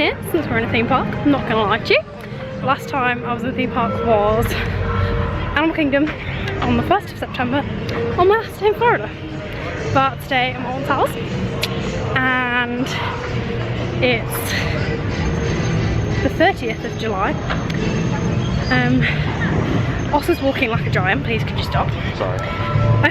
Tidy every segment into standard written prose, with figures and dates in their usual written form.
years since we're in a theme park, I'm not gonna lie to you. The last time I was in a theme park was Animal Kingdom on the 1st of September on my last day in Florida. But today I'm at Walt's house and it's the 30th of July. Oscar's walking like a giant, please could you stop? Sorry. I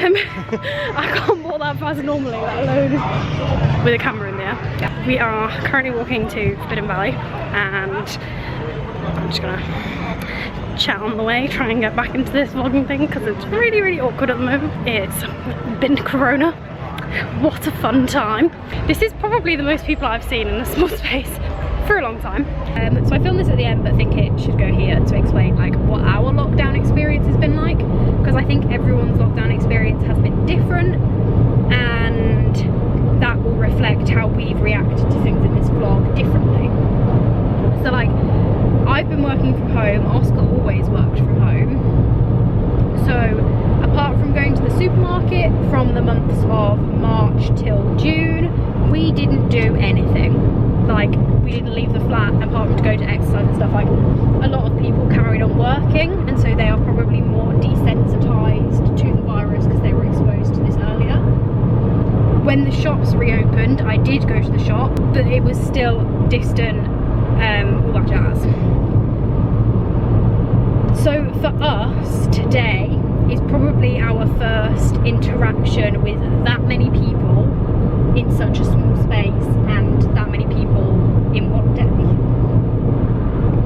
can't walk that fast normally, let alone with a camera in the air. We are currently walking to Forbidden Valley and I'm just gonna chat on the way, try and get back into this vlogging thing because it's really, really awkward at the moment. It's been Corona. What a fun time. This is probably the most people I've seen in a small space for a long time. So I filmed this at the end, but I think it should go here to explain like what our lockdown experience has been like, because I think everyone's lockdown experience has been different and that will reflect how we've reacted to things in this vlog differently. So like, I've been working from home, Oscar always worked from home. So apart from going to the supermarket from the months of March till June, we didn't do anything. Like, we didn't leave the flat apart from to go to exercise and stuff. Like, a lot of people carried on working and so they are probably more desensitized to the virus because they were exposed to this earlier. When the shops reopened, I did go to the shop, but it was still distant, all that jazz. So for us, today is probably our first interaction with that many people in such a small space and that many people in one day.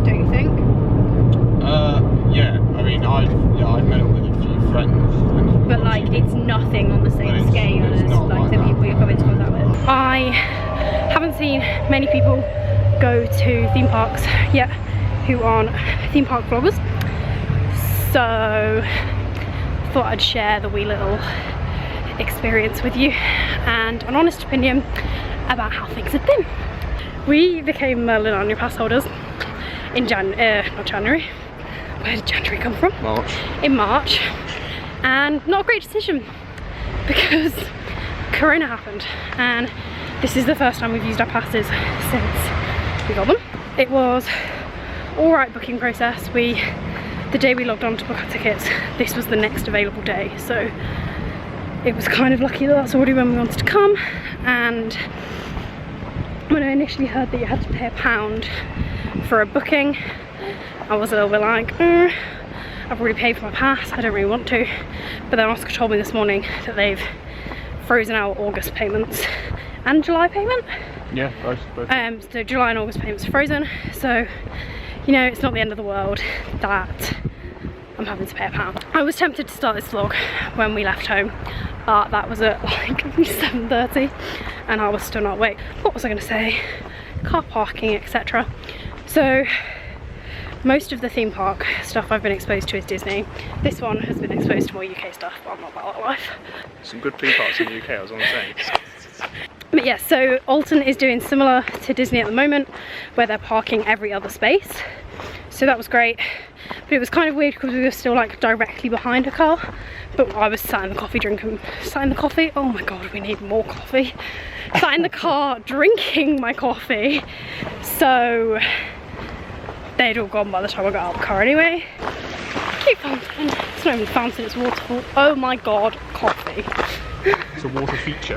Don't you think? Yeah. I mean, I've met up with a few friends. But like, it's nothing on the same scale as like the people you come into contact with. I haven't seen many people go to theme parks yet who aren't theme park vloggers. So thought I'd share the wee little experience with you and an honest opinion about how things have been. We became Merlin Annual Pass holders in not January. Where did January come from? March. In March. And not a great decision because Corona happened and this is the first time we've used our passes since we got them. It was alright booking process. The day we logged on to book our tickets, this was the next available day. So it was kind of lucky that that's already when we wanted to come. And when I initially heard that you had to pay £1 for a booking, I was a little bit like, I've already paid for my pass, I don't really want to. But then Oscar told me this morning that they've frozen our August payments and July payment. Yeah, both. So July and August payments are frozen. So, you know, it's not the end of the world that I'm having to pay £1. I was tempted to start this vlog when we left home, but that was at like 7:30 and I was still not awake. What was I going to say? Car parking, etc. So most of the theme park stuff I've been exposed to is Disney. This one has been exposed to more UK stuff, but I'm not about that life. Some good theme parks in the UK, I was only saying. But yeah, so Alton is doing similar to Disney at the moment, where they're parking every other space. So that was great, but it was kind of weird because we were still like directly behind a car. But I was sat in the coffee, oh my god, we need more coffee. Sat in the car drinking my coffee. So they'd all gone by the time I got out of the car anyway. Cute fountain. It's not even a fountain, it's waterfall. Oh my god, coffee. It's a water feature.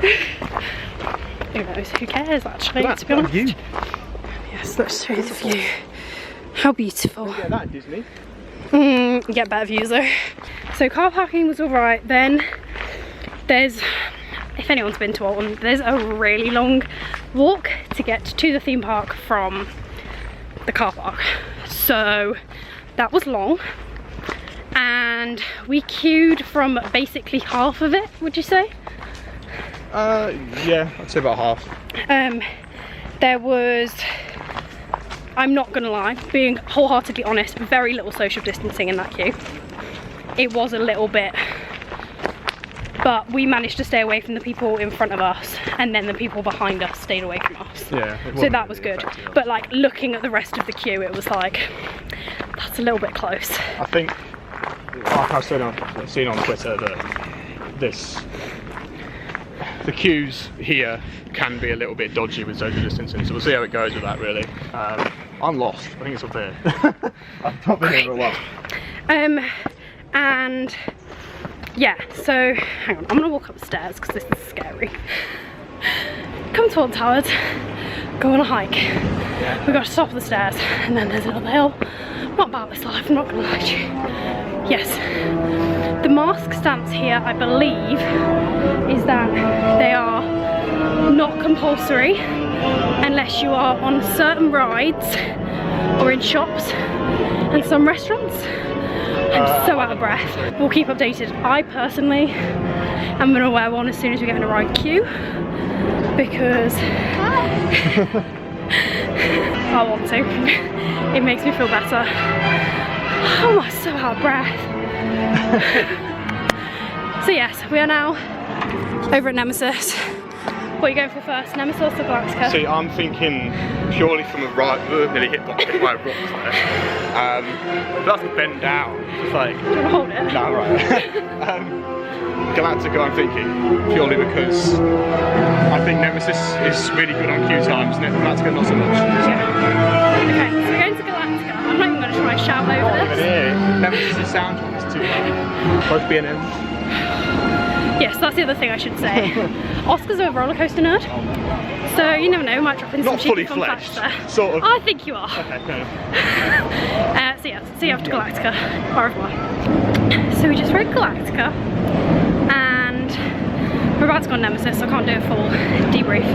Who knows, who cares actually, to be honest. View. Yes, let's show you the view. How beautiful. Yeah, that Disney. You get better views though. So car parking was alright. Then there's, if anyone's been to Alton, there's a really long walk to get to the theme park from the car park. So that was long. And we queued from basically half of it, would you say? Yeah, I'd say about half. There was, I'm not gonna lie, being wholeheartedly honest, very little social distancing in that queue. It was a little bit, but we managed to stay away from the people in front of us, and then the people behind us stayed away from us. Yeah. So that was good. But like looking at the rest of the queue, it was like, that's a little bit close. I think, like I've seen on Twitter, that this the queues here can be a little bit dodgy with social distancing, so we'll see how it goes with that really. I'm lost, I think it's up there. I've not been here for a while. And yeah, so hang on, I'm gonna walk upstairs because this is scary. Come to Alton Towers, go on a hike. Yeah. We've got to stop at the stairs and then there's another hill. Not about this life, I'm not gonna lie to you. Yes, the mask stance here, I believe, is that they are not compulsory unless you are on certain rides or in shops and some restaurants. I'm so out of breath. We'll keep updated. I personally am gonna wear one as soon as we get in a ride queue because I want to. It makes me feel better. Oh, I'm so out of breath. So yes, we are now over at Nemesis. What are you going for first, Nemesis or Galactica? See, I'm thinking purely from a right, nearly hit my rocks there. That's a bend down. It's like, do you want to hold it? No, right. Galactica, I'm thinking purely because I think Nemesis is really good on queue times, and Galactica not so much. Yeah. Okay, so we're going to Galactica. I'm not even going to try and shout over this. Nemesis' sound is too loud. Both B&M. Yes, that's the other thing I should say. Oscar's a roller coaster nerd, so you never know, we might drop in some cheeky fun facts there. Sort of. I think you are. Okay, fair enough. So yeah, see you after Galactica. Au revoir. So we just rode Galactica, and we're about to go on Nemesis, so I can't do a full debrief.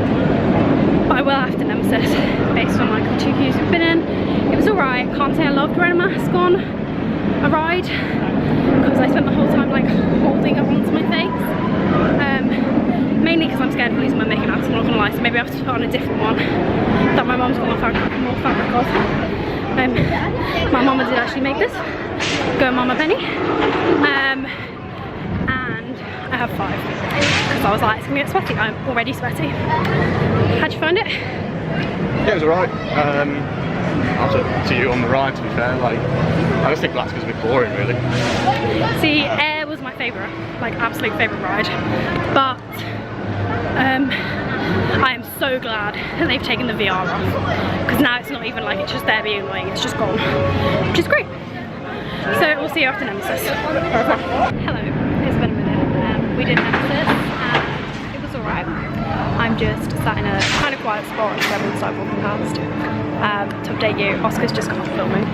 But I will after Nemesis, based on like the 2 queues we've been in. It was alright. Can't say I loved wearing a mask on a ride, because I spent the whole time like holding it onto my face. Mainly because I'm scared of losing my Mickey Mouse, I'm not gonna lie, so maybe I have to put on a different one that my mum's got more fabric of. My mama did actually make this. Go Mama Penny. And I have 5. Because I was like, it's gonna get sweaty. I'm already sweaty. How'd you find it? Yeah, it was alright. Up to you on the ride, to be fair. Like, I just think Galactica's a bit boring, really. See, Air was my favourite, like absolute favourite ride. But I am so glad that they've taken the VR off, because now it's not even like it's just there being annoying, it's just gone, which is great. So we'll see you after Nemesis. Hello, it's been a minute. We did Nemesis and it was alright. I'm just sat in a kind of quiet spot and everyone started walking past. To update you, Oscar's just got off filming.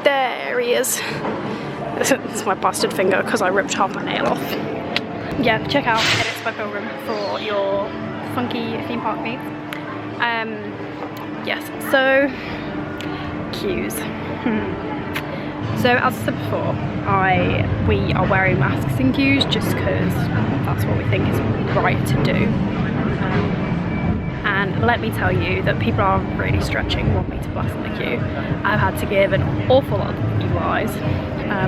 There he is. This is my busted finger because I ripped half my nail off. Yeah, check out Edits by Pilgrim for your funky theme park meets. Yes, so queues. So as I said before, we are wearing masks in queues just because that's what we think is right to do. And let me tell you that people are really stretching 1 meter plus in the queue. I've had to give an awful lot of UIs,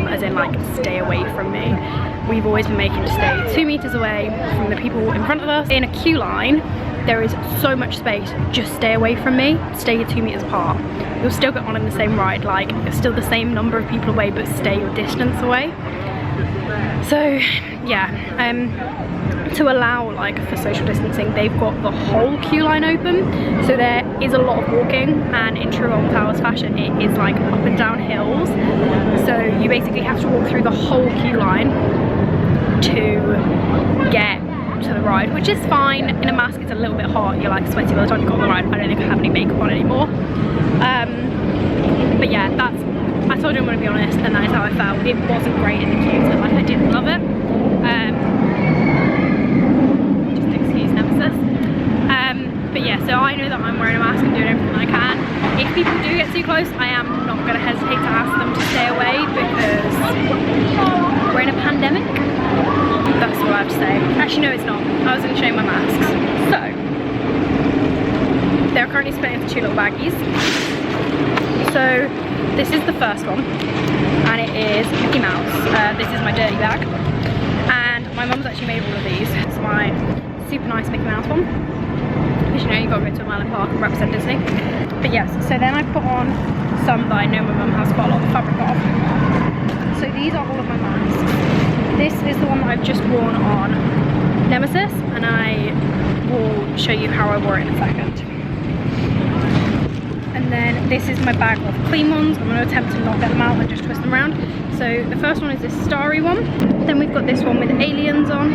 as in like stay away from me. We've always been making to stay 2 meters away from the people in front of us. In a queue line, there is so much space. Just stay away from me, stay 2 meters apart. You'll still get on in the same ride, like it's still the same number of people away, but stay your distance away. So yeah, to allow like for social distancing, they've got the whole queue line open, so there is a lot of walking, and in true Alton Towers fashion it is like up and down hills, so you basically have to walk through the whole queue line to get to the ride, which is fine. In a mask it's a little bit hot, you're like sweaty by the time you got on the ride. I don't think I have any makeup on anymore, but yeah, I told you I'm going to be honest, and that is how I felt. It wasn't great in the queue, so like I didn't love it. Just excuse Nemesis. But yeah, so I know that I'm wearing a mask and doing everything I can. If people do get too close, I am not going to hesitate to ask them to stay away, because we're in a pandemic. That's what I have to say. Actually no, it's not. I was going to show you my masks. So, they're currently split into 2 little baggies. So, this is the first one, and it is Mickey Mouse. This is my dirty bag, and my mum's actually made all of these. It's my super nice Mickey Mouse one. As you know, you've got to go to a Merlin Park and represent Disney. But yes, so then I put on some that I know my mum has quite a lot of fabric of. So these are all of my masks. This is the one that I've just worn on Nemesis, and I will show you how I wore it in a second. And then this is my bag of clean ones. I'm going to attempt to not get them out and just twist them around. So the first one is this starry one. Then we've got this one with aliens on.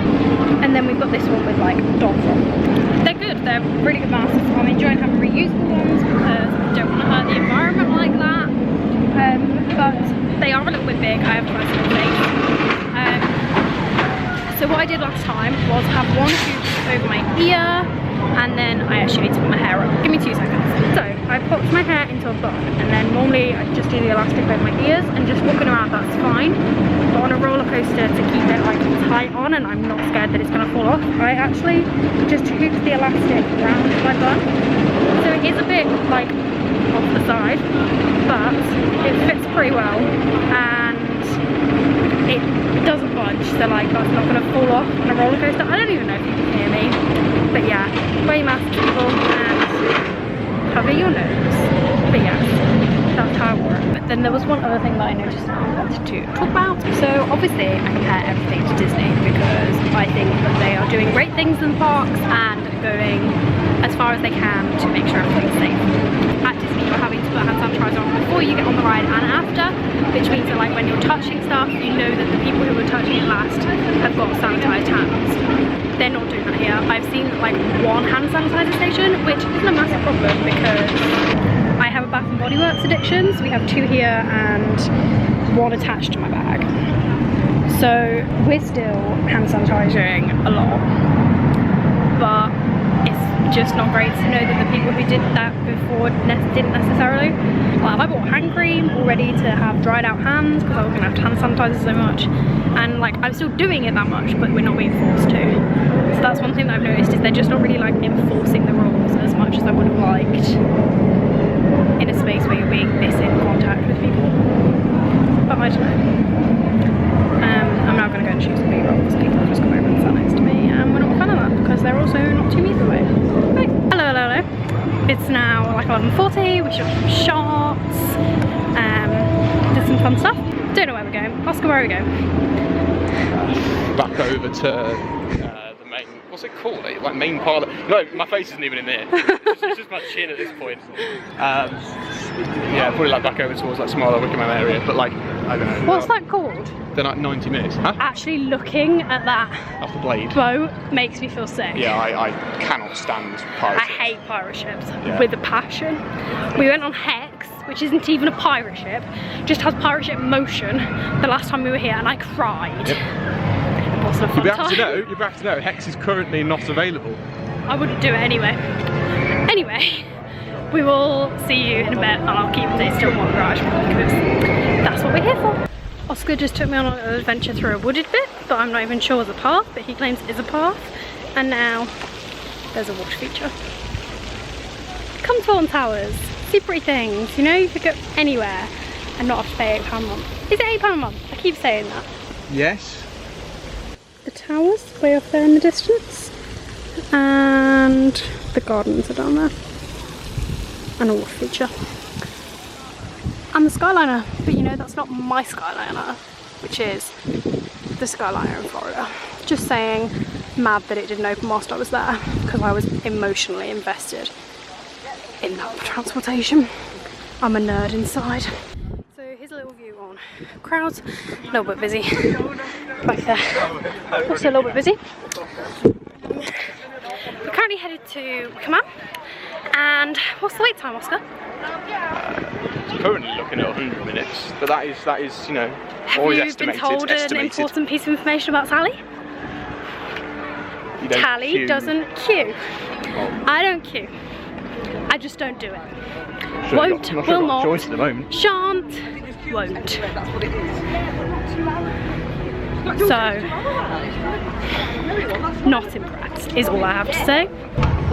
And then we've got this one with like dogs on. They're good. They're really good masks. I'm enjoying having reusable ones because I don't want to hurt the environment like that. But they are a little bit big. I have quite a small face. So what I did last time was have one hoop over my ear, and then I actually need to put my hair up. Give me 2 seconds. So I popped my hair into a bun, and then normally I just do the elastic over my ears, and just walking around that's fine. But on a roller coaster, to keep it like tight on and I'm not scared that it's gonna fall off, I actually just hooped the elastic around my bun. So it is a bit like off the side, but it fits pretty well, and it doesn't budge, so like that's not going to fall off on a roller coaster. I don't even know if you can hear me, but yeah, wear your mask, people, and cover your nose. But yeah, that's how it works. But then there was one other thing that I noticed that I wanted to talk about. So obviously I compare everything to Disney because I think that they are doing great things in the parks and going as far as they can to make sure everything's safe. At Disney you're having to put hand sanitizer on before you get on the ride and after, which means that like when you're touching stuff, you know that the people who were touching it last have got sanitized hands. They're not doing that here. I've seen like one hand sanitizer station, which isn't a massive problem because I have a Bath and Body Works addiction, so we have 2 here and 1 attached to my bag. So we're still hand sanitizing a lot, but it's just not great to know that the people who did that before didn't necessarily. Like, I bought hand cream already to have dried out hands because I was gonna have to hand sanitizer so much, and like I'm still doing it that much, but we're not being forced to. So that's one thing that I've noticed, is they're just not really like enforcing the rules as much as I would have liked in a space where you're being this in contact with people. But I don't know. I'm now going to go and shoot some B-roll because people have just come over and sat next to me, and we're not fan of that because they're also not 2 meters away. Right. Hello, hello, hello. It's now like 11:40. We shot some shots, did some fun stuff. Don't know where we're going. Oscar, where are we going? Back over to the main, what's it called? Like main parlour. No, my face isn't even in there. It's just my chin at this point. Yeah, probably like back over towards like Smile Wickham area, but like, I don't know. What's that called? They're like 90 minutes, huh? Actually looking at that Off the blade. boat makes me feel sick. Yeah, I cannot stand pirate ships. I hate pirate ships Yeah. with a passion. We went on Hex, which isn't even a pirate ship, just has pirate ship motion the last time we were here, and I cried. Yep. It wasn't a fun time. You'd have to know, Hex is currently not available. I wouldn't do it anyway. Anyway, we will see you in a bit, and I'll keep this still more garage because that's what we're here for. Oscar just took me on an adventure through a wooded bit, but I'm not even sure was a path, but he claims it is a path. And now there's a water feature. Come to Alton Towers, see pretty things, you know, you could go anywhere and not have to pay £8 a month. Is it £8 a month? I keep saying that. Yes. The towers way off there in the distance, and the gardens are down there, and a water feature. And the Skyliner, but you know that's not my Skyliner, which is the Skyliner in Florida. Just saying, mad that it didn't open whilst I was there because I was emotionally invested in that transportation. I'm a nerd inside. So here's a little view on crowds, a little bit busy back there, also a little bit busy. We're currently headed to Wickham, and what's the wait time, Oscar? Currently looking at 100 minutes, but that is, you know, always estimated. Have you been told an important piece of information about Talie? Talie doesn't queue. I don't queue. I just don't do it. Sure, Won't, will not, choice at the moment. Shan't, won't. So, not impressed is all I have to say.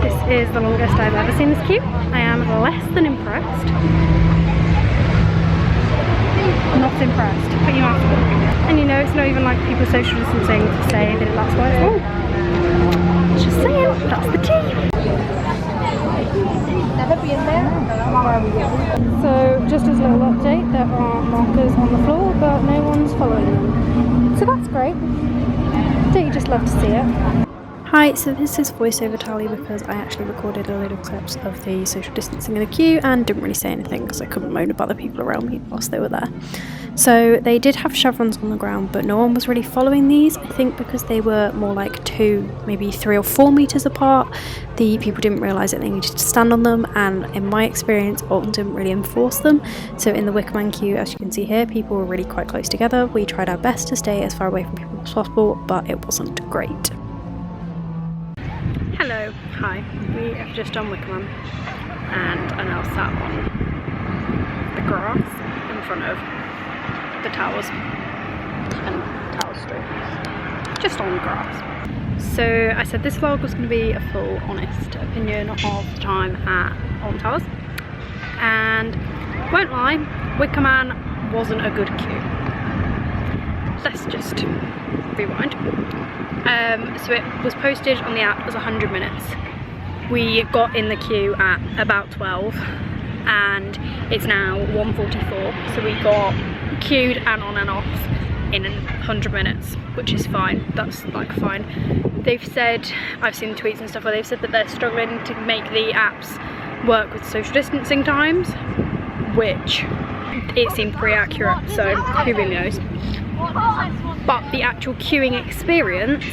This is the longest I've ever seen this queue. I am less than impressed. Not impressed. Put your mask on. And you know, it's not even like people social distancing to say that that's why it's long. Just saying, that's the tea. So, just as a little update, there are markers on the floor, but no one's following them. So that's great. Don't you just love to see it? Hi, so this is voiceover Talie because I actually recorded a load of clips of the social distancing in the queue and didn't really say anything because I couldn't moan about the people around me whilst they were there. So they did have chevrons on the ground, but no one was really following these, I think because they were more like 2, maybe 3 or 4 metres apart. The people didn't realise that they needed to stand on them, and in my experience Alton didn't really enforce them. So in the Wickerman queue, as you can see here, people were really quite close together. We tried our best to stay as far away from people as possible, but it wasn't great. Hello, hi, we have just done Wickerman and are now sat on the grass in front of the towers and Tower Street, just on the grass. So I said this vlog was going to be a full honest opinion of the time at Alton Towers, and won't lie, Wickerman wasn't a good queue. Let's just rewind. So it was posted on the app as 100 minutes. We got in the queue at about 12 and it's now 1:44, so we got queued and on and off in 100 minutes, which is fine. That's like fine. They've said, I've seen tweets and stuff where they've said that they're struggling to make the apps work with social distancing times, which it seemed pretty accurate, so who really knows. But the actual queuing experience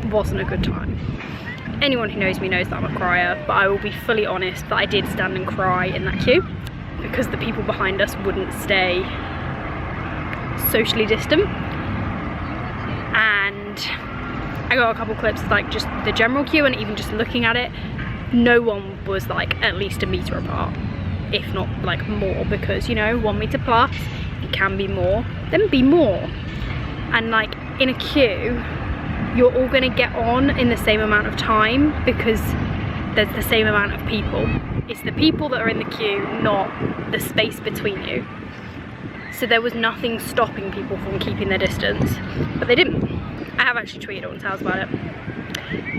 wasn't a good time. Anyone who knows me knows that I'm a crier, but I will be fully honest that I did stand and cry in that queue because the people behind us wouldn't stay socially distant. And I got a couple clips of like just the general queue, and even just looking at it, no one was like at least 1 metre apart, if not like more, because you know, 1 metre plus, if you can be more, then be more. And like in a queue, you're all going to get on in the same amount of time because there's the same amount of people. It's the people that are in the queue, not the space between you. So there was nothing stopping people from keeping their distance, but they didn't. I have actually tweeted on Towers about it,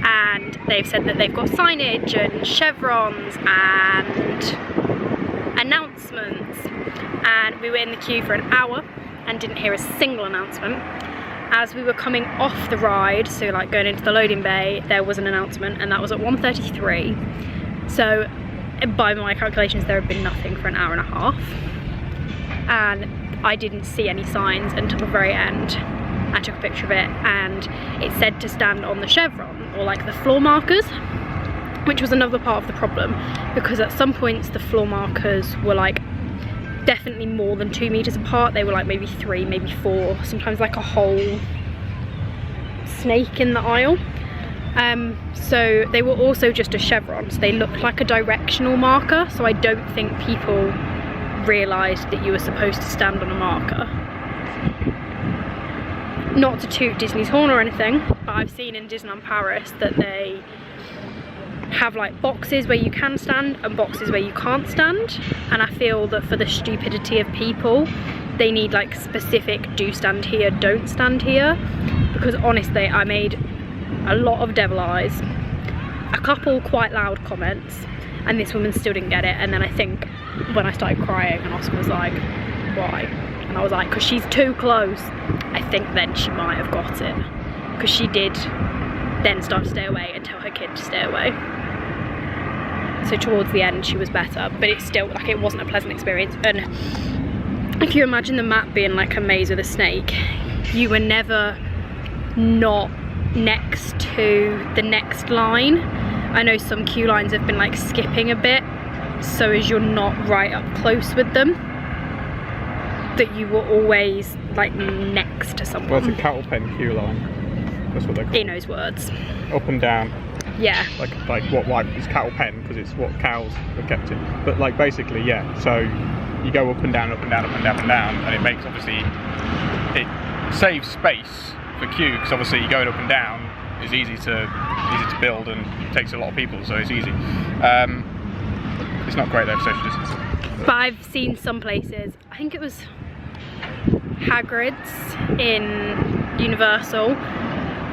and they've said that they've got signage and chevrons and announcements, and we were in the queue for an hour and didn't hear a single announcement. As we were coming off the ride, so like going into the loading bay, there was an announcement, and that was at 1:33. So by my calculations, there had been nothing for an hour and a half, and I didn't see any signs until the very end. I took a picture of it, and it said to stand on the chevron, or like the floor markers, which was another part of the problem, because at some points the floor markers were like definitely more than 2 meters apart. They were like maybe 3, maybe 4, sometimes like a whole snake in the aisle. So they were also just a chevron, so they looked like a directional marker, so I don't think people realised that you were supposed to stand on a marker. Not to toot Disney's horn or anything, but I've seen in Disneyland Paris that they have like boxes where you can stand and boxes where you can't stand, and I feel that for the stupidity of people, they need like specific do stand here, don't stand here, because honestly I made a lot of devil eyes, a couple quite loud comments, and this woman still didn't get it. And then I think when I started crying and Oscar was like, why? And I was like, because she's too close. I think then she might have got it, because she did then start to stay away and tell her kid to stay away. So towards the end she was better, but it's still like it wasn't a pleasant experience. And if you imagine the map being like a maze with a snake, you were never not next to the next line. I know some queue lines have been like skipping a bit, so as you're not right up close with them, that you were always like next to someone. Well, it's a cattle pen queue line. That's what they call it. He knows words. Up and down. Yeah. Like what it's cattle pen because it's what cows are kept in. But like basically, yeah. So you go up and down, up and down, up and down, up and down, and it makes obviously it saves space for queue because obviously going up and down is easy to build and takes a lot of people, so it's easy. It's not great though for social distancing. But I've seen some places, I think it was Hagrid's in Universal,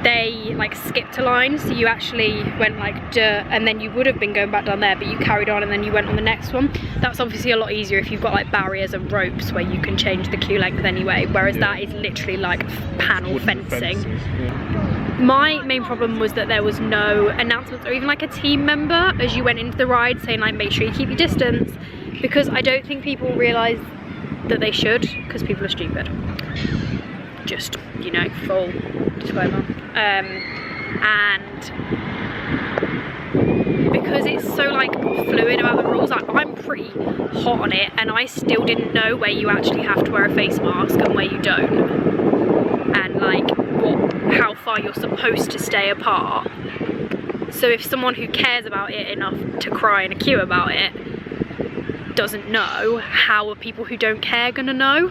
they like skipped a line, so you actually went like duh, and then you would have been going back down there, but you carried on and then you went on the next one. That's obviously a lot easier if you've got like barriers and ropes where you can change the queue length anyway, whereas that is literally like panel fencing. My main problem was that there was no announcements or even like a team member as you went into the ride saying like make sure you keep your distance, because I don't think people realise that they should, because people are stupid. Just, you know, full disclaimer. And because it's so like fluid about the rules, like, I'm pretty hot on it, and I still didn't know where you actually have to wear a face mask and where you don't, and like how far you're supposed to stay apart. So if someone who cares about it enough to cry in a queue about it doesn't know, how are people who don't care gonna know?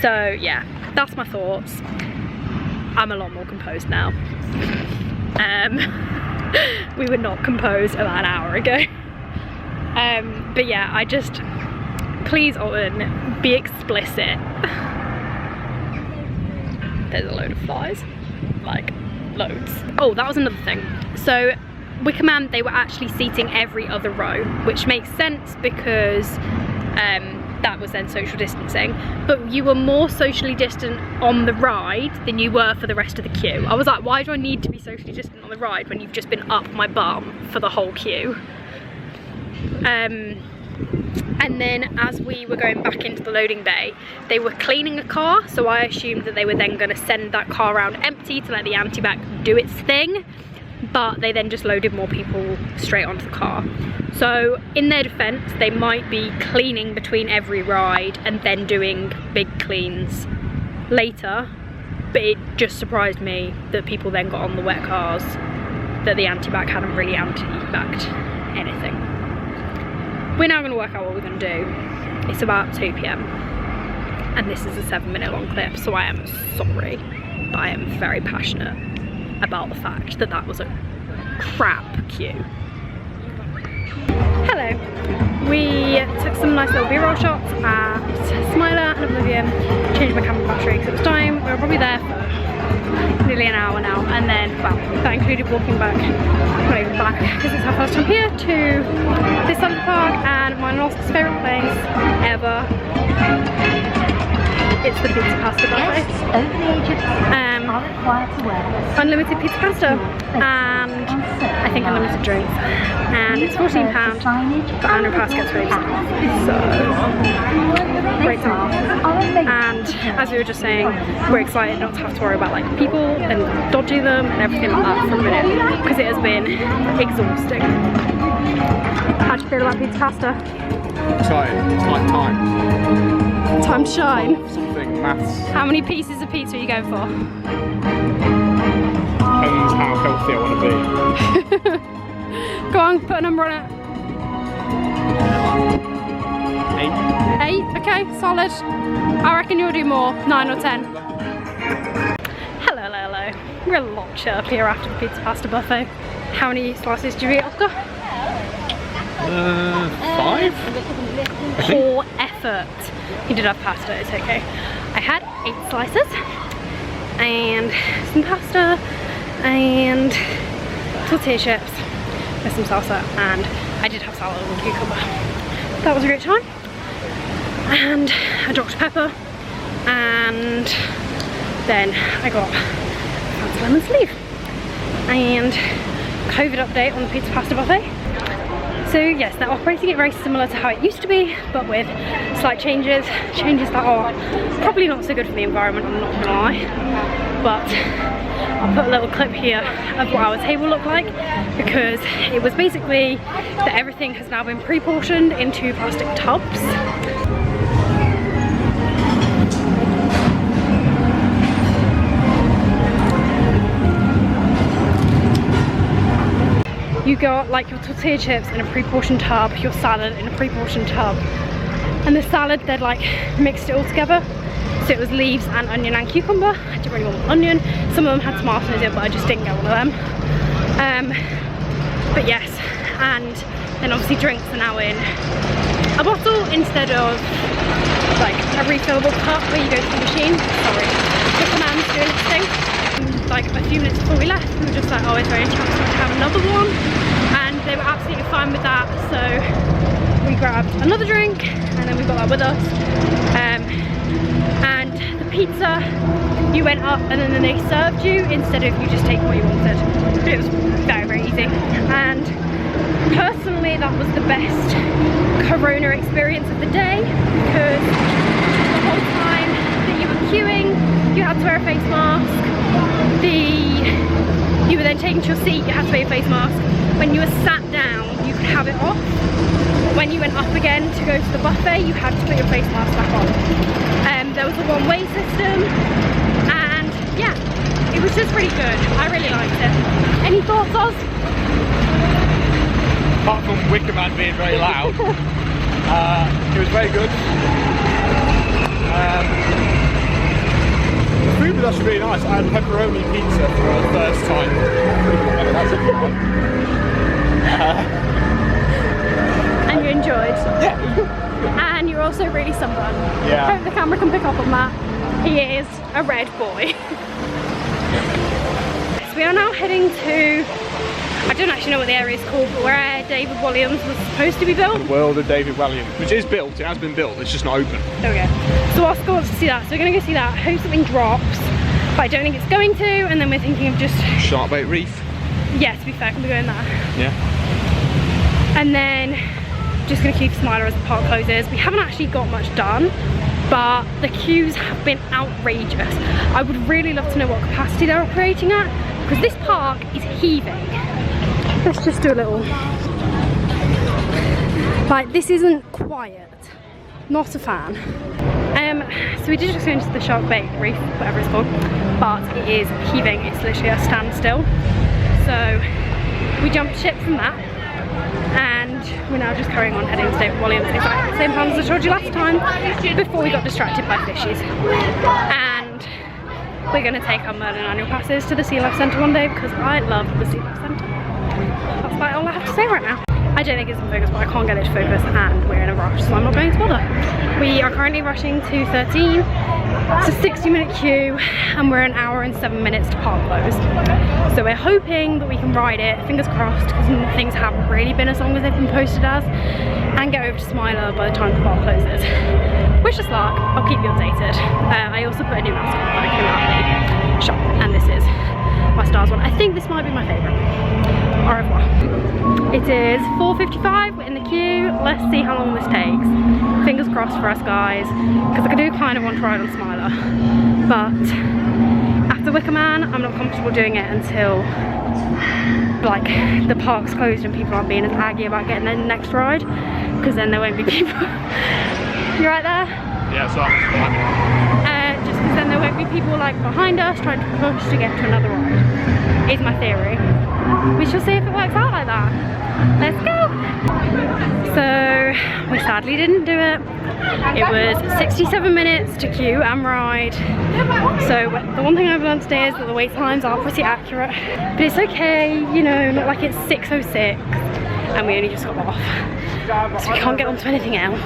So yeah, that's my thoughts. I'm a lot more composed now. We were not composed about an hour ago. But yeah, I just, please Alton, be explicit. There's a load of flies, like loads. Oh, that was another thing. So Wicker Man, they were actually seating every other row, which makes sense because that was then social distancing, but you were more socially distant on the ride than you were for the rest of the queue. I was like, why do I need to be socially distant on the ride when you've just been up my bum for the whole queue? And then as we were going back into the loading bay, they were cleaning a car, so I assumed that they were then going to send that car around empty to let the anti-bac do its thing, but they then just loaded more people straight onto the car. So in their defense, they might be cleaning between every ride and then doing big cleans later, but it just surprised me that people then got on the wet cars, that the anti-bac hadn't really anti-backed anything. We're now going to work out what we're going to do. It's about 2 PM and this is a 7-minute long clip, so I am sorry, but I am very passionate about the fact that that was a crap queue. Hello. We took some nice little B-roll shots at Smiler and Oblivion, changed my camera battery because it was dying. We were probably there for nearly an hour now, and then, well, that included walking back, not even back, because it's our first time here, to this side of the park, and my most favourite place ever. It's the pizza pasta buffet. Unlimited pizza pasta and I think unlimited drinks. And it's £14, but £100 gets raised. So, great time. And as we were just saying, we're excited not to have to worry about like people and dodging them and everything like that for a minute, because it has been exhausting. How do you feel about pizza pasta? Excited. It's like time. Time to shine. Something maths. How many pieces of pizza are you going for? Depends how healthy I want to be. Go on, put a number on it. 8. 8? Okay, solid. I reckon you'll do more, 9 or 10. Hello, hello, hello. We're a lot chirpier after the pizza pasta buffet. How many slices do you eat, Oscar? 5? Poor effort. He did have pasta, it's okay. I had 8 slices and some pasta and tortilla chips with some salsa, and I did have salad and cucumber. That was a great time. And a Dr. Pepper, and then I got fancy lemon sleeve and COVID update on the pizza pasta buffet. So yes, they're operating it very similar to how it used to be, but with slight changes that are probably not so good for the environment, I'm not gonna lie. But I'll put a little clip here of what our table looked like, because it was basically that everything has now been pre-portioned into plastic tubs. You got like your tortilla chips in a pre-portioned tub, your salad in a pre-portioned tub, and the salad they'd like mixed it all together, so it was leaves and onion and cucumber. I didn't really want onion, some of them had tomatoes in, but I just didn't get one of them. But yes, and then obviously drinks are now in a bottle instead of like a refillable cup where you go to the machine. Sorry, Wicker Man's doing its thing. Like a few minutes before we left, we were just like, oh, is there any chance we could have another one? And they were absolutely fine with that, so we grabbed another drink and then we got that with us. And the pizza, you went up and then they served you instead of you just taking what you wanted. It was very, very easy. And personally, that was the best Corona experience of the day, because the whole time that you were queuing, you had to wear a face mask. You were then taken to your seat, you had to wear your face mask. When you were sat down, you could have it off. When you went up again to go to the buffet, you had to put your face mask back on. There was a one-way system, and yeah, it was just really good. I really liked it. Any thoughts, Oz? Apart from Wicker Man being very loud, it was very good. The food was actually really nice. I had pepperoni pizza for the first time. That's a good one. And you enjoyed? Yeah. And you're also really sunburned. Yeah. Hope the camera can pick up on that. He is a red boy. So we are now heading to, I don't actually know what the area is called, but where David Williams was supposed to be built. The world of David Williams, which is built, it has been built, it's just not open. There we go. So Oscar wants to see that, so we're going to go see that. Hope something drops, but I don't think it's going to, and then we're thinking of just... Sharkbait Reef. Yeah, to be fair, can we go in there? Yeah. And then just going to queue for Smiler as the park closes. We haven't actually got much done, but the queues have been outrageous. I would really love to know what capacity they're operating at, because this park is heaving. Let's just do a little... Like, this isn't quiet. Not a fan. So we did just go into the Sharkbait Reef, whatever it's called, but it is heaving. It's literally a standstill. So we jumped ship from that, and we're now just carrying on heading to David Williams. Exactly the same plan as I told you last time, before we got distracted by fishies. And we're going to take our Merlin annual passes to the Sea Life Centre one day, because I love the Sea Life Centre. That's about all I have to say right now. I don't think it's in focus, but I can't get it to focus, and we're in a rush, so I'm not going to bother. We are currently rushing to 13. It's a 60-minute queue, and we're an hour and 7 minutes to park close. So we're hoping that we can ride it, fingers crossed, because things haven't really been as long as they've been posted as, and get over to Smiler by the time the park closes. Wish us luck, I'll keep you updated. I also put a new mask on when I came out of the shop, and this is my Stars one. I think this might be my favourite. Au revoir. It is 4:55, we're in the queue. Let's see how long this takes. Fingers crossed for us guys, because I do kind of want to ride on Smiler. But after Wicker Man, I'm not comfortable doing it until like the park's closed and people aren't being as aggy about getting their next ride, because then there won't be people. You right there? Yeah, so I'm just because then there won't be people like behind us trying to push to get to another ride, is my theory. We shall see if it works out like that. Let's go! So we sadly didn't do it. It was 67 minutes to queue and ride. So the one thing I've learned today is that the wait times are pretty accurate, but it's okay, you know, not like it's 6:06 and we only just got off, so we can't get onto anything else.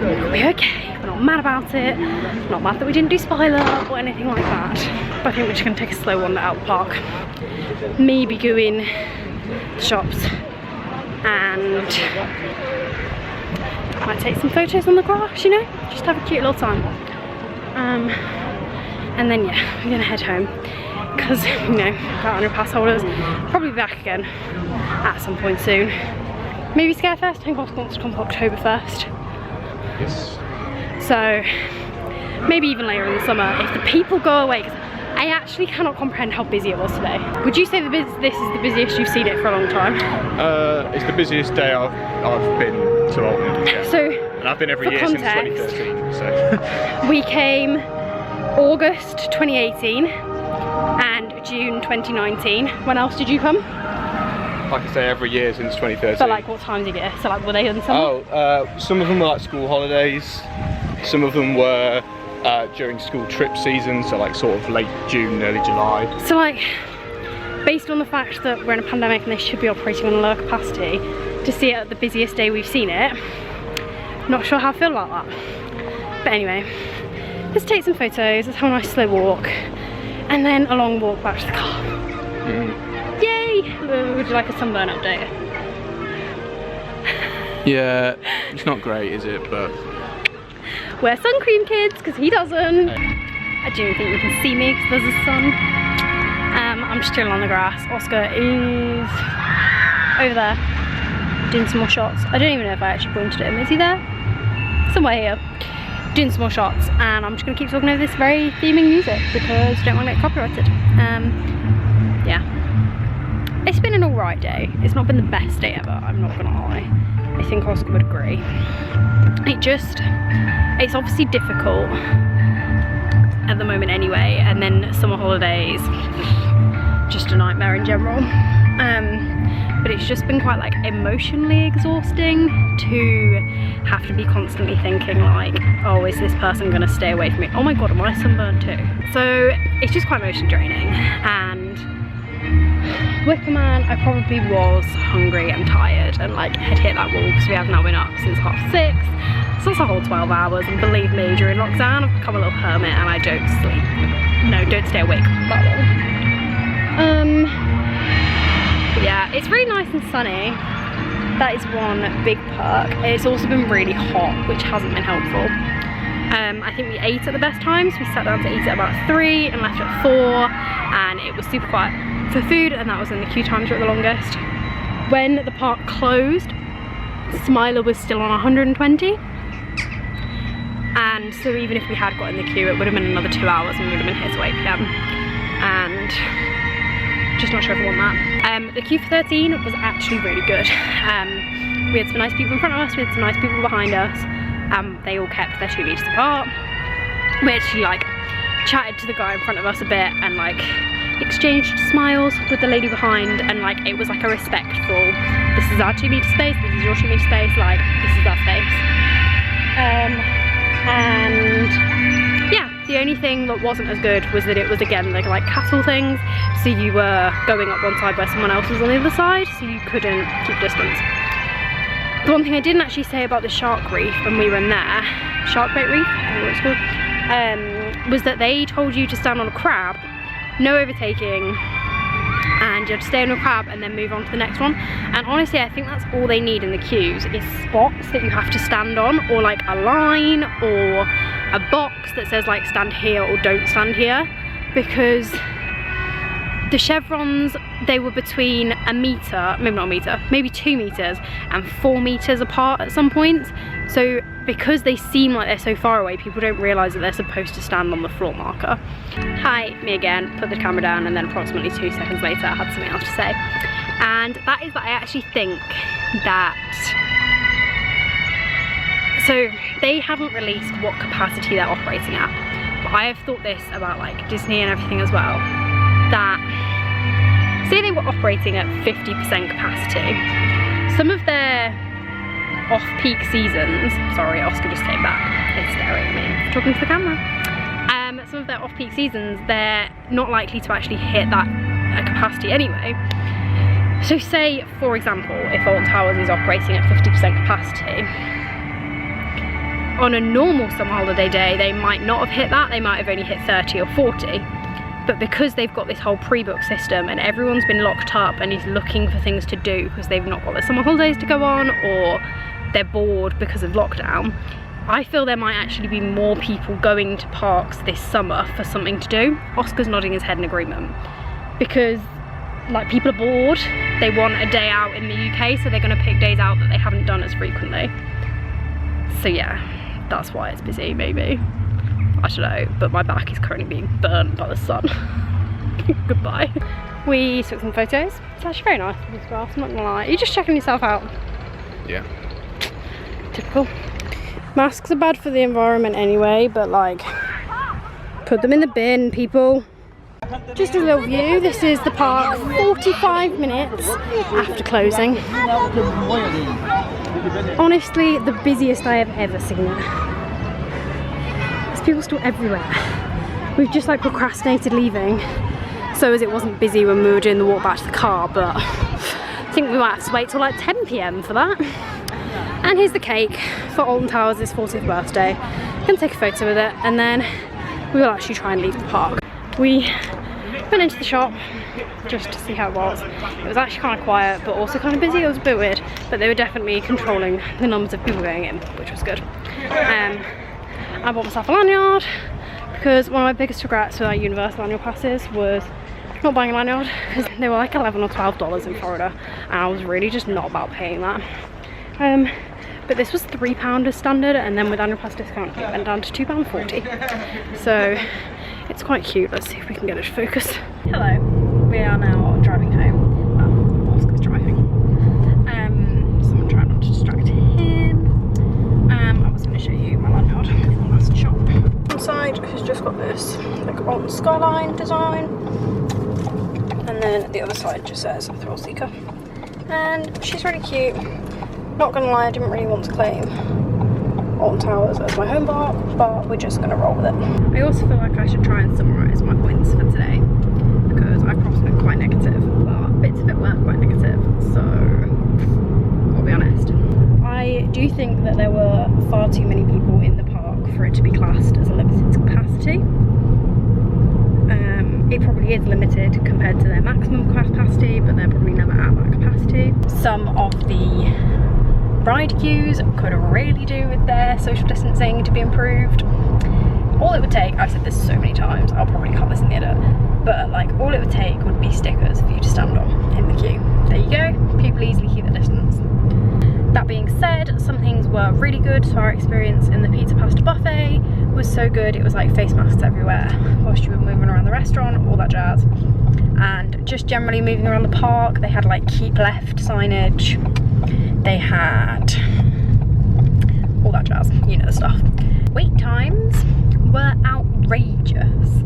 We'll be okay. We're not mad about it. We're not mad that we didn't do Spoiler or anything like that. But I think we're just going to take a slow one out the park. Maybe go in the shops and might take some photos on the grass, you know, just have a cute little time. And then yeah, we're going to head home, because you know, our annual pass holders probably be back again at some point soon. Maybe Scarefest. I think Oscar wants to come October 1st. Yes. So maybe even later in the summer if the people go away, because I actually cannot comprehend how busy it was today. Would you say this is the busiest you've seen it for a long time? It's the busiest day I've been to Alton. Yeah. So, and I've been every year since 2013. So we came August 2018 and June 2019. When else did you come? Like I say, every year since 2013. So like what times did you get? So like were they in summer? Oh, some of them were like school holidays. Some of them were during school trip season, so like sort of late June, early July. So like, based on the fact that we're in a pandemic and they should be operating on a lower capacity, to see it at the busiest day we've seen it, not sure how I feel about that. But anyway, let's take some photos, let's have a nice slow walk, and then a long walk back to the car. Yay! Would you like a sunburn update? Yeah, it's not great, is it? But wear sun cream, kids, because he doesn't. I do think you can see me because there's a sun. I'm just chilling on the grass. Oscar is over there doing some more shots. I don't even know if I actually pointed at him. Is he there? Somewhere here. Doing some more shots, and I'm just going to keep talking over this very theming music because I don't want to get copyrighted. Yeah. It's been an alright day. It's not been the best day ever, I'm not going to lie. I think Oscar would agree. It's obviously difficult at the moment anyway, and then summer holidays, just a nightmare in general. But it's just been quite like emotionally exhausting to have to be constantly thinking like, oh, is this person gonna stay away from me? Oh my god, am I sunburned too? So it's just quite emotion draining. And Wicker Man, I probably was hungry and tired and like had hit that wall because we have now been up since 6:30. So that's a whole 12 hours, and believe me, during lockdown I've become a little hermit and I don't sleep. No, don't stay awake that long. But yeah, it's really nice and sunny. That is one big perk. It's also been really hot, which hasn't been helpful. I think we ate at the best times. We sat down to eat at about 3 and left at 4, and it was super quiet for food, and that was when the queue times were at the longest. When the park closed, Smiler was still on 120, and so even if we had got in the queue, it would have been another 2 hours and we would have been here till 8 PM, and just not sure if I want that. The queue for 13 was actually really good. We had some nice people in front of us, we had some nice people behind us. They all kept their 2 meters apart. We actually like chatted to the guy in front of us a bit and like exchanged smiles with the lady behind, and like it was like a respectful, this is our 2 meter space, this is your 2 meter space, like this is our space. And yeah, the only thing that wasn't as good was that it was again like castle things, so you were going up one side where someone else was on the other side, so you couldn't keep distance. The one thing I didn't actually say about the shark reef when we were in there, shark bait reef, I don't know what it's called, was that they told you to stand on a crab, no overtaking, and you have to stay on a crab and then move on to the next one. And honestly, I think that's all they need in the queues is spots that you have to stand on, or like a line or a box that says like stand here or don't stand here, because the chevrons, they were between a meter, maybe not a meter, maybe 2 meters and 4 meters apart at some points. So because they seem like they're so far away, people don't realise that they're supposed to stand on the floor marker. Hi, me again, put the camera down, and then approximately 2 seconds later I had something else to say. And that is that I actually think that, so they haven't released what capacity they're operating at, but I have thought this about like Disney and everything as well, that say they were operating at 50% capacity, some of their off-peak seasons, sorry, Oscar just came back, he's staring at me, talking to the camera. Some of their off-peak seasons, they're not likely to actually hit that capacity anyway. So say, for example, if Alton Towers is operating at 50% capacity, on a normal summer holiday day, they might not have hit that, they might have only hit 30 or 40. But because they've got this whole pre-book system and everyone's been locked up and is looking for things to do because they've not got their summer holidays to go on, or they're bored because of lockdown, I feel there might actually be more people going to parks this summer for something to do. Oscar's nodding his head in agreement, because like people are bored, they want a day out in the UK, so they're going to pick days out that they haven't done as frequently. So yeah, that's why it's busy, maybe. I don't know, but my back is currently being burnt by the sun. Goodbye. We took some photos. It's actually very nice in this grass, I'm not gonna lie. Are you just checking yourself out? yeah. Typical. Masks are bad for the environment anyway, but like, put them in the bin, people. Just a little view. This is the park 45 minutes after closing. Honestly, the busiest I have ever seen it. There's people still everywhere. We've just like procrastinated leaving, so as it wasn't busy when we were doing the walk back to the car, but I think we might have to wait till like 10 PM for that. And here's the cake for Alton Towers' 40th birthday. Gonna take a photo with it, and then we will actually try and leave the park. We went into the shop just to see how it was. It was actually kind of quiet, but also kind of busy. It was a bit weird, but they were definitely controlling the numbers of people going in, which was good. I bought myself a lanyard because one of my biggest regrets with our universal annual passes was not buying a lanyard, because they were like $11 or $12 in Florida, and I was really just not about paying that. But this was £3 as standard, and then with annual pass discount it went down to £2.40. So it's quite cute. Let's see if we can get it to focus. Hello, we are now driving home. Well, Oscar's driving. So I'm trying not to distract him. I was going to show you my lanyard in the last shop. Inside has just got this like Alton skyline design, and then the other side just says Thrill Seeker, and she's really cute. Not gonna lie, I didn't really want to claim Alton Towers as my home park, but we're just gonna roll with it. I also feel like I should try and summarise my points for today, because I've probably been quite negative, but bits of it were quite negative, so I'll be honest. I do think that there were far too many people in the park for it to be classed as a limited capacity. It probably is limited compared to their maximum capacity, but they're probably never at that capacity. Some of the ride queues could really do with their social distancing to be improved. All it would take, I've said this so many times, I'll probably cut this in the edit, but like all it would take would be stickers for you to stand on in the queue. There you go, people easily keep the distance. That being said, some things were really good. So our experience in the pizza pasta buffet was so good. It was like face masks everywhere whilst you were moving around the restaurant, all that jazz. And just generally moving around the park, they had like keep left signage. They had all that jazz, you know the stuff. Wait times were outrageous.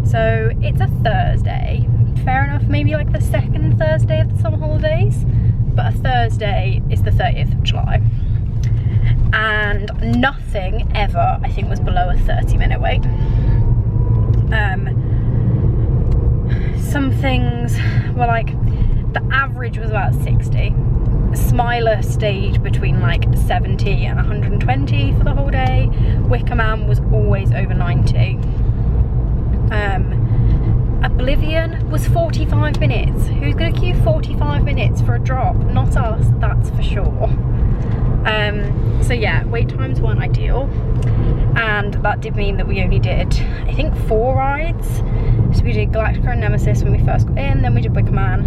So it's a Thursday. Fair enough, maybe like the second Thursday of the summer holidays. But a Thursday is the 30th of July. And nothing ever, I think, was below a 30-minute wait. Some things were like, the average was about 60. Smiler stayed between like 70 and 120 for the whole day. Wicker Man was always over 90. Oblivion was 45 minutes. Who's going to queue 45 minutes for a drop? Not us, that's for sure. So yeah, wait times weren't ideal, and that did mean that we only did, I think, 4 rides. So we did Galactica and Nemesis when we first got in, then we did Wicker Man,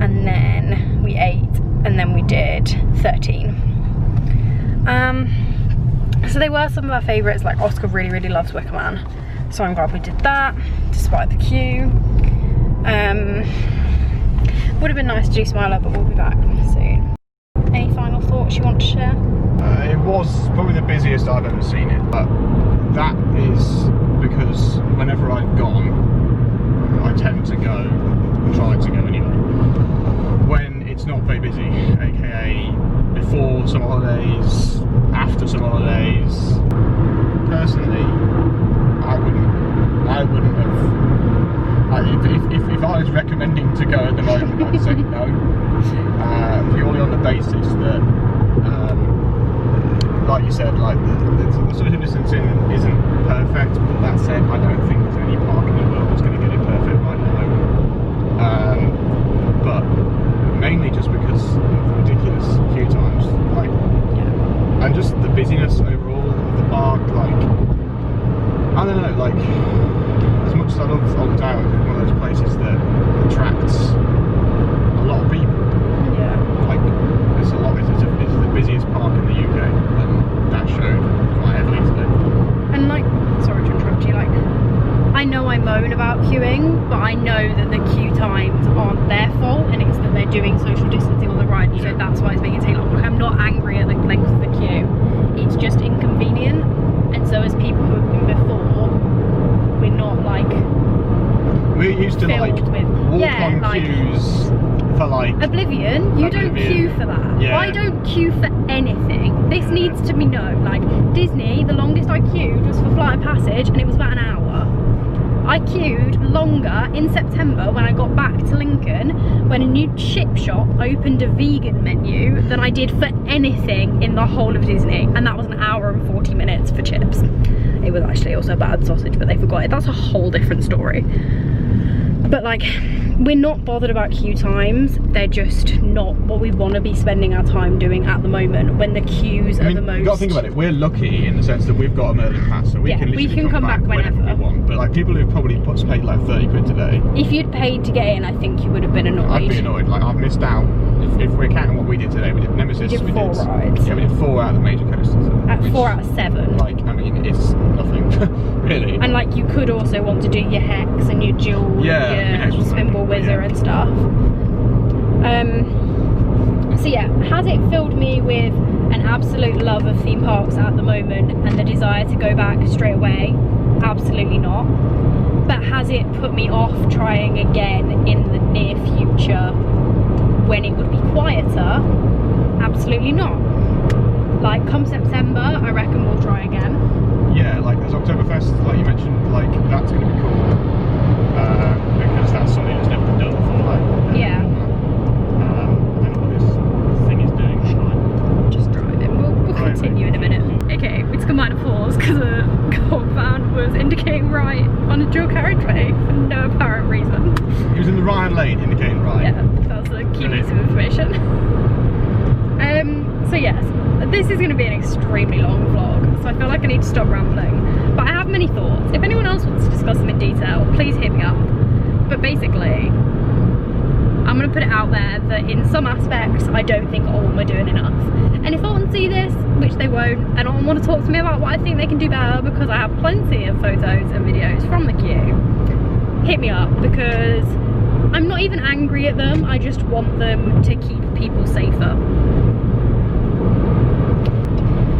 and then we ate, and then we did 13. So they were some of our favourites. Like Oscar really loves Wicker Man, so I'm glad we did that despite the queue. Would have been nice to do Smiler, but we'll be back soon. Any final thoughts you want to share? It was probably the busiest I've ever seen it, but that is because whenever I've gone, I tend to go, try to go anyway, when it's not very busy, aka before summer holidays, after summer holidays. Personally, I wouldn't have, if I was recommending to go at the moment, I'd say no, purely on the basis that, like you said, like the social distancing isn't perfect, but that said, I don't think there's any park in the world that's going to get it perfect right now. But mainly just because of the ridiculous queue times, like, yeah, and just the busyness overall of the park. Like, I don't know, like, as much as I love Alton Towers, it's one of those places that attracts a lot of people. Yeah. Like, it's the busiest park in the UK, and that showed quite heavily today. And like, sorry to interrupt you, like, I know I moan about queuing, but I know that the queue times aren't their fault, and it's that they're doing social distancing on the ride, so that's why it's making it take long. Like, I'm not angry at the length of the queue, it's just inconvenient, and so as people who have been before, we're not like, we're used to like walk on like, queues for like Oblivion, you don't queue for that. Yeah. I don't queue for anything. This needs to be known. Like, Disney, the longest I queued was for Flight of Passage, and it was about an hour. I queued longer in September when I got back to Lincoln, when a new chip shop opened a vegan menu, than I did for anything in the whole of Disney, and that was an hour and 40 minutes for chips. It was actually also a bad sausage, but they forgot it. That's a whole different story. But like, we're not bothered about queue times. They're just not what we want to be spending our time doing at the moment when the queues are the most. You've got to think about it. We're lucky in the sense that we've got an early pass, so we can literally come back whenever we want. But like people who've probably paid like 30 quid today. If you'd paid to get in, I think you would have been annoyed. I'd be annoyed. Like I've missed out. If we're counting what we did today, we did Nemesis. We did 4 rides. Yeah, we did 4 out of the major coasters. At 4 out of 7. Like, I mean, it's nothing, really. And like, you could also want to do your Hex and your Jewel, your Spinball Whizzer and stuff. So yeah, has it filled me with an absolute love of theme parks at the moment and the desire to go back straight away? Absolutely not. But has it put me off trying again in the near future when it would be quieter? Absolutely not. Like come September, I reckon we'll try again. Yeah, like there's Oktoberfest, like you mentioned, like that's going to be cool because that's something that's never been done before. Like, yeah. I don't know what this thing is doing. Just driving. We'll continue in a minute. Okay, we took a minor pause because a gold van was indicating right on a dual carriageway for no apparent reason. He was in the right lane, indicating right. Yeah, that was a key piece of information. So yes, this is going to be an extremely long vlog, so I feel like I need to stop rambling. But I have many thoughts. If anyone else wants to discuss them in detail, please hit me up. But basically, I'm going to put it out there that in some aspects, I don't think Alton are doing enough. And if Alton see this, which they won't, and Alton want to talk to me about what I think they can do better, because I have plenty of photos and videos from the queue, hit me up, because I'm not even angry at them, I just want them to keep people safer.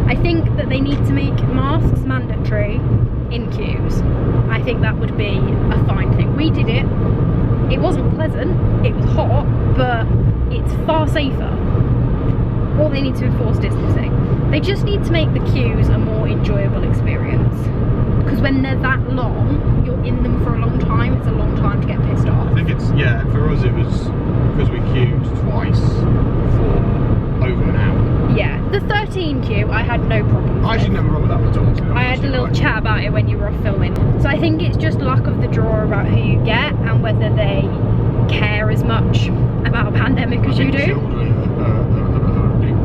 I think that they need to make masks mandatory in queues. I think that would be a fine thing. We did it. It wasn't pleasant, it was hot, but it's far safer. Or they need to enforce distancing. They just need to make the queues a more enjoyable experience. Because when they're that long, you're in them for a long time, it's a long time to get pissed off. I think it's, yeah, for us it was because we queued twice for over an hour. Yeah, the 13 queue I had no problem with. I actually never wrong with that at all. So I had a little chat about it when you were off filming. So I think it's just luck of the draw about who you get and whether they care as much about a pandemic as you do. Children are a big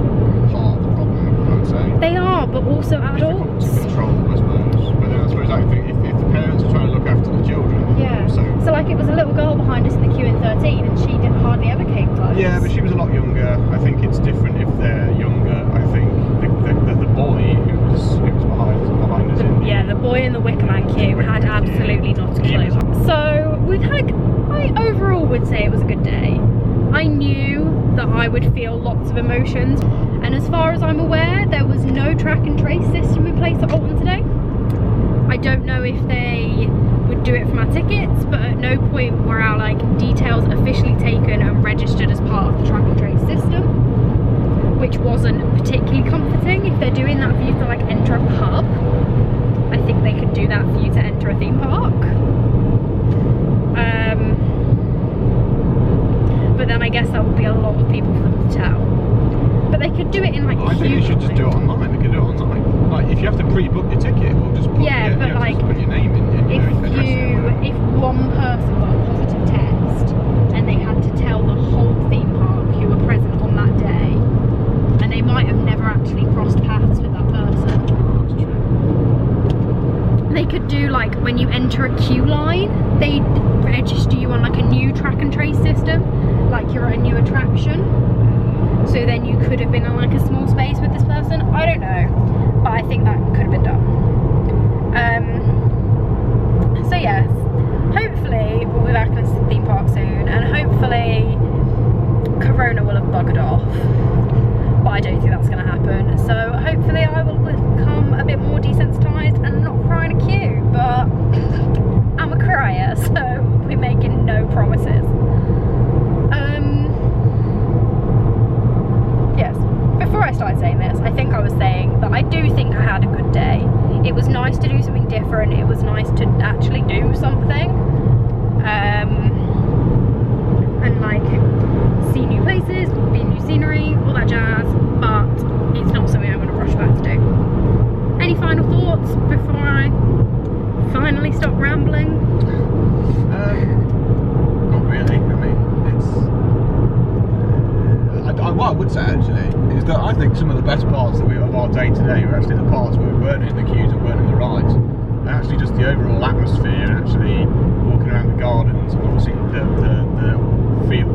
part of the problem, I would say. They are, but also adults. Difficult to control, I suppose. But then I suppose I think if the parents are trying to look after the children, yeah. So like it was a little girl behind us in the queue in 13 and she hardly ever came close. Yeah, but she was a lot younger. I think it's different if they're younger. I think the boy who was behind us in the boy in the Wickerman queue had absolutely not a clue. So we've had, I overall would say it was a good day. I knew that I would feel lots of emotions, and as far as I'm aware there was no track and trace system in place at Alton today. I don't know if they would do it from our tickets, but at no point were our like details officially taken and registered as part of the track and trace system, which wasn't particularly comforting. If they're doing that for you to like enter a pub, I think they could do that for you to enter a theme park. But then I guess that would be a lot of people for them to tell. But they could do it in like I think they should just do it online. They could do it online. Like if you have to pre-book your ticket, we'll just put, but like just put your name in. If one person got a positive test and they had to tell the whole theme park who were present on that day, and they might have never actually crossed paths with that person. That's true. They could do like when you enter a queue line, they register you on like a new track and trace system, like you're at a new attraction. So then you could have been in like a small space with this person. I don't know, but I think that could have been done. So yes, hopefully we'll be back in the theme park soon, and hopefully Corona will have buggered off. But I don't think that's going to happen. So hopefully I will become a bit more desensitised and not cry in a queue. But I'm a crier, so we're making no promises. Yes, before I started saying this, I think I was saying that I do think I had a good day. It was nice to do something different. It was nice to actually do something. And like see new places, be new scenery, all that jazz, but it's not something I'm going to rush back to do. Any final thoughts before I finally stop rambling? would say actually is that I think some of the best parts of our day today were actually the parts where we weren't in the queues and weren't in the rides. And actually just the overall atmosphere and actually walking around the gardens and obviously the field,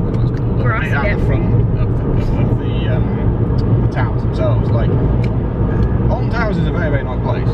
what's called, Grass, out the front of the towers themselves. Like, Alton Towers is a very, very nice place.